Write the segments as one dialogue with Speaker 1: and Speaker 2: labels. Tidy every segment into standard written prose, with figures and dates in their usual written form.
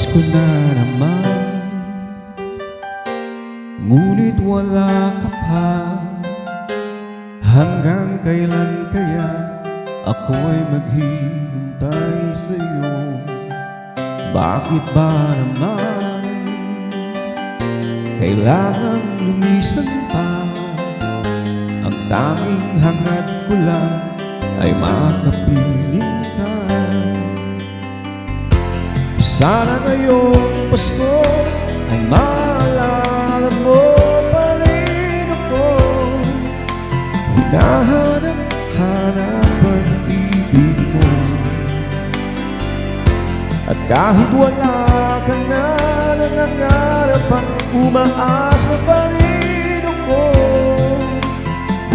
Speaker 1: Pasko na naman, ngunit wala ka pa. Hanggang kailan kaya ako'y maghihintay sa'yo? Bakit ba naman kailangan lumisan pa? Ang tanging hangad ko lang ay makapiling ka. Sana ngayong Pasko ay maalala mo pa rin ako. Hinahanap-hanap ang ibig mo, at kahit wala ka na, nangangarap at umaasa pa rin ako.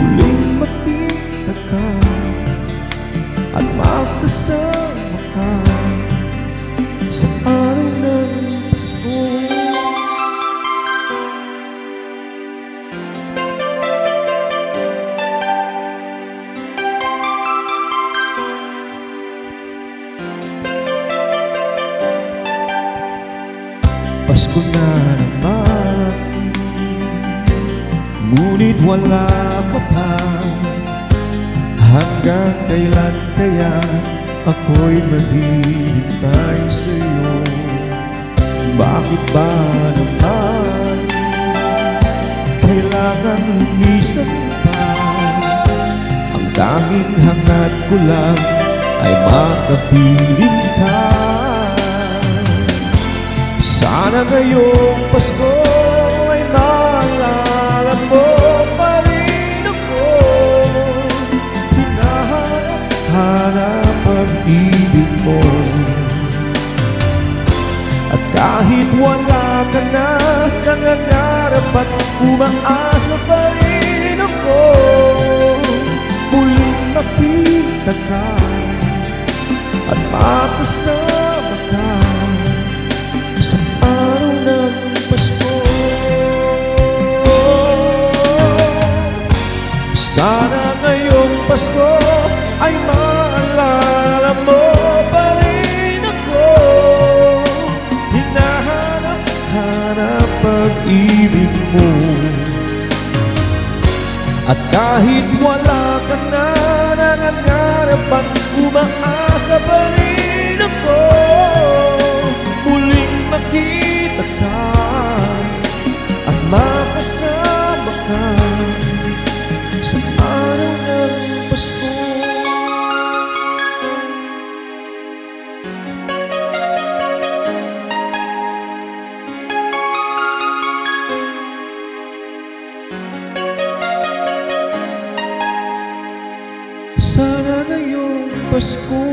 Speaker 1: Muling makita ka at makasama ka sa araw ng Pasko. Pasko na naman, ngunit wala ka pa. Hanggang kailan kaya ako'y maghihintay sa'yo? Bakit ba naman kailangan lumisan pa? Ang tanging hangad ko lang ay makapiling ka. Sana ngayong Pasko ay maalala mo pa rin ako. Hinahanap ang ibig mo, at kahit wala ka na, nangangarap at umaasa pa rin ako. Muling makita ka at makasama ka sa araw ng Pasko. Sana ngayong Pasko ay maalala mo pa rin ako. Hinahanap-hanap ang ibig mo, at kahit wala ka na, nangangarap at umaasa pa rin ako. Muling makita ka at makasama ka sa araw ng Pasko. Sana ngayong Pasko